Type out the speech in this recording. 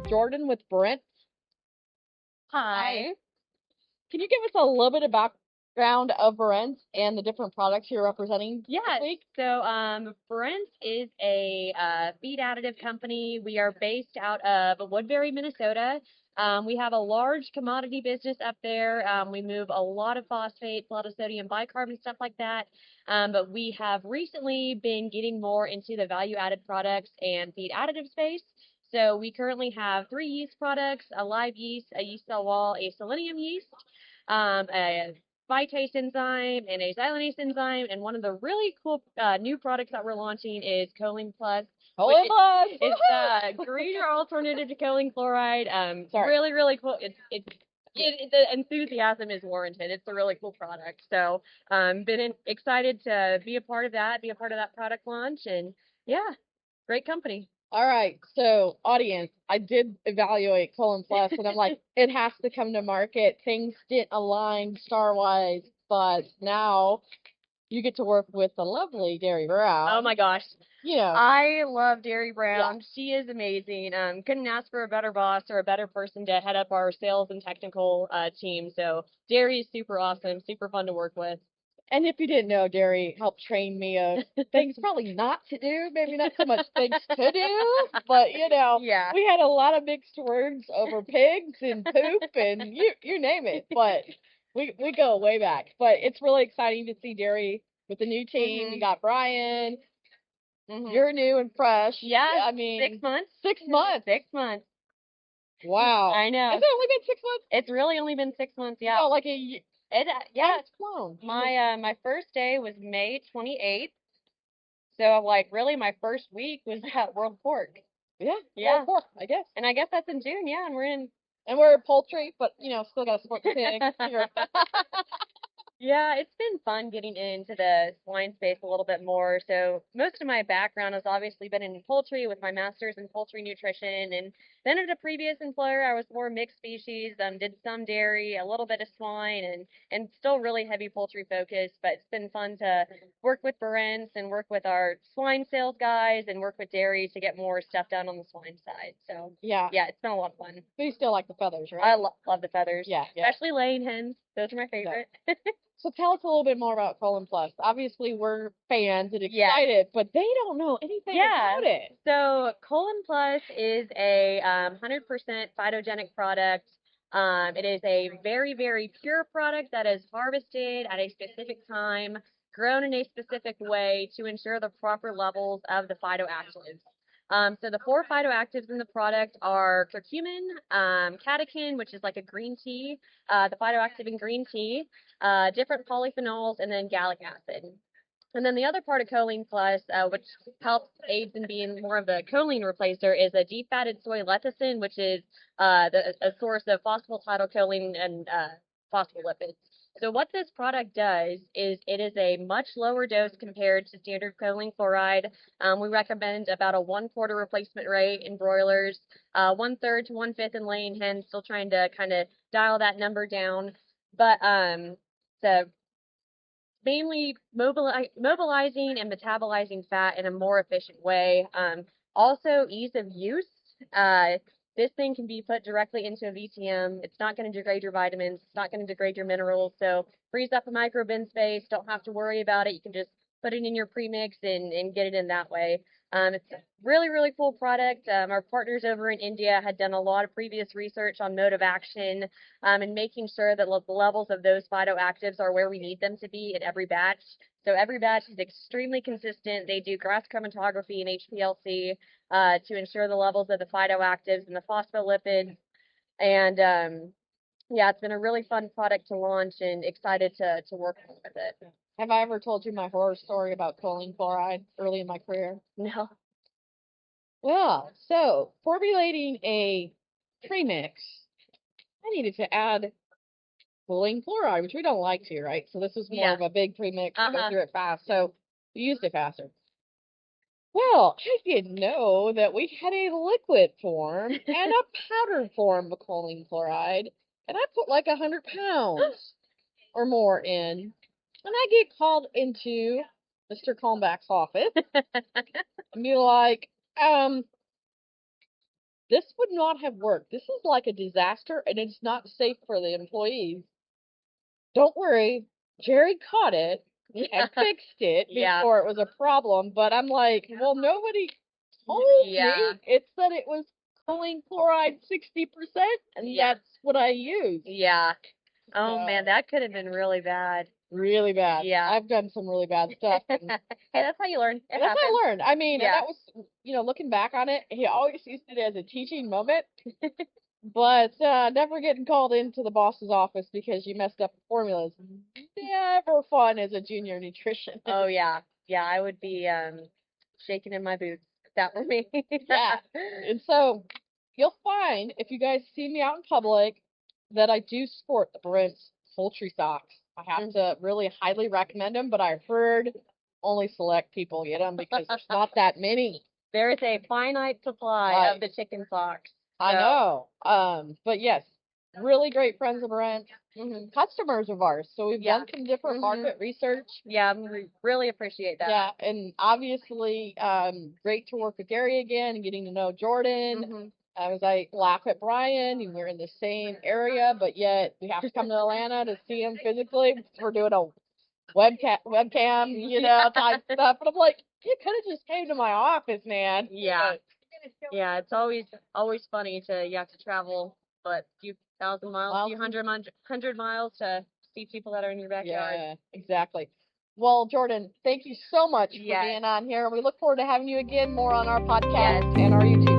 Jordyn with Barentz. Hi. Can you give us a little bit of background of Barentz and the different products you're representing this Yeah, week? so Barentz is a feed additive company. We are based out of Woodbury, Minnesota. We have a large commodity business up there. We move a lot of phosphates, a lot of sodium bicarb and stuff like that. But we have recently been getting more into the value-added products and feed additive space. So we currently have 3 yeast products: a live yeast, a yeast cell wall, a selenium yeast, a phytase enzyme and a xylanase enzyme. And one of the really cool new products that we're launching is Kolin Plus. Kolin Plus! It's a greener alternative to choline chloride. Sorry. Really, really cool. The enthusiasm is warranted. It's a really cool product. So, been excited to be a part of that, product launch, and yeah, great company. All right, so audience, I did evaluate Kolin Plus, and I'm like, it has to come to market. Things didn't align star-wise, but now you get to work with the lovely Derry Brown. Oh my gosh. You know, I love Derry Brown. Yeah. She is amazing. Couldn't ask for a better boss or a better person to head up our sales and technical team. So Derry is super awesome, super fun to work with. And if you didn't know, Derry helped train me of things probably not to do, maybe not so much things to do, but Yeah. We had a lot of mixed words over pigs and poop and you name it. But we go way back. But it's really exciting to see Derry with the new team. Mm-hmm. You got Brian. Mm-hmm. You're new and fresh. Yeah, I mean, 6 months. 6 months. 6 months. Wow. I know. Has it only been 6 months? It's really only been 6 months. Yeah. Oh, like a year. Yeah. It's flown. My first day was May 28th. So like really my first week was at World Pork. Yeah. Yeah. World Pork, I guess. And I guess that's in June. Yeah, and we're poultry, but still gotta support the pig. Yeah, it's been fun getting into the swine space a little bit more. So most of my background has obviously been in poultry with my master's in poultry nutrition, and then at a previous employer I was more mixed species, did some dairy, a little bit of swine, and still really heavy poultry focused. But it's been fun to work with Barentz and work with our swine sales guys and work with dairy to get more stuff done on the swine side. So yeah, it's been a lot of fun. But you still like the feathers, right? I love the feathers. Yeah. Especially laying hens. Those are my favorite. Yeah. So tell us a little bit more about Kolin Plus. Obviously, we're fans and excited, but they don't know anything about it. So Kolin Plus is a 100% phytogenic product. It is a very, very pure product that is harvested at a specific time, grown in a specific way to ensure the proper levels of the phytoactives. So the 4 phytoactives in the product are curcumin, catechin, which is like a green tea, the phytoactive in green tea, different polyphenols, and then gallic acid. And then the other part of Kolin Plus, which helps aids in being more of a choline replacer, is a defatted soy lecithin, which is a source of phosphatidylcholine and phospholipids. So what this product does is it is a much lower dose compared to standard choline chloride. We recommend about a 1/4 replacement rate in broilers, 1/3 to 1/5 in laying hens, still trying to kind of dial that number down. But the mainly mobilizing and metabolizing fat in a more efficient way. Also, ease of use. This thing can be put directly into a VTM. It's not going to degrade your vitamins. It's not going to degrade your minerals. So frees up a micro bin space. Don't have to worry about it. You can just put it in your premix and get it in that way. It's a really, really cool product. Our partners over in India had done a lot of previous research on mode of action and making sure that the levels of those phytoactives are where we need them to be in every batch. So every batch is extremely consistent. They do grass chromatography and HPLC to ensure the levels of the phytoactives and the phospholipids. And yeah, it's been a really fun product to launch and excited to work with it. Have I ever told you my horror story about choline chloride early in my career? No. Well, so formulating a premix, I needed to add choline chloride, which we don't like to, right? So this was more of a big premix, go through it fast. So we used it faster. Well, I didn't know that we had a liquid form and a powdered form of choline chloride, and I put like 100 pounds or more in. And I get called into Mr. Kalmbach's office and be like, this would not have worked. This is like a disaster, and it's not safe for the employees. Don't worry, Jerry caught it and fixed it Yeah. before it was a problem. But I'm like, well, nobody told Yeah. me. It said it was choline chloride 60%, and Yeah. that's what I used. Yeah. Oh So, man, that could have been really bad. really bad. Yeah. I've done some really bad stuff. And Hey, that's how you learn. It that's how happens. I learned. I mean, and Yeah. that was, looking back on it, he always used it as a teaching moment. But never getting called into the boss's office because you messed up the formulas. Never fun as a junior nutritionist. Oh yeah. Yeah, I would be shaking in my boots if that were me. Yeah. And so you'll find if you guys see me out in public that I do sport the Barentz poultry socks. I have to really highly recommend them, but I heard only select people get them because there's not that many. There is a finite supply Right. of the chicken socks. I So, know. But yes, really great friends of Barentz, customers of ours. So we've Yeah. done some different market research. Yeah, we really appreciate that. Yeah, and obviously, great to work with Gary again and getting to know Jordyn. As I laugh at Brian, and we're in the same area, but yet we have to come to Atlanta to see him physically. We're doing a webcam, type stuff. But I'm like, you could have just came to my office, man. Yeah. But, Yeah, it's always funny to travel, but few thousand miles, few hundred miles to see people that are in your backyard. yeah, exactly. Well, Jordyn, thank you so much for Yes. being on here. We look forward to having you again more on our podcast Yes. and our YouTube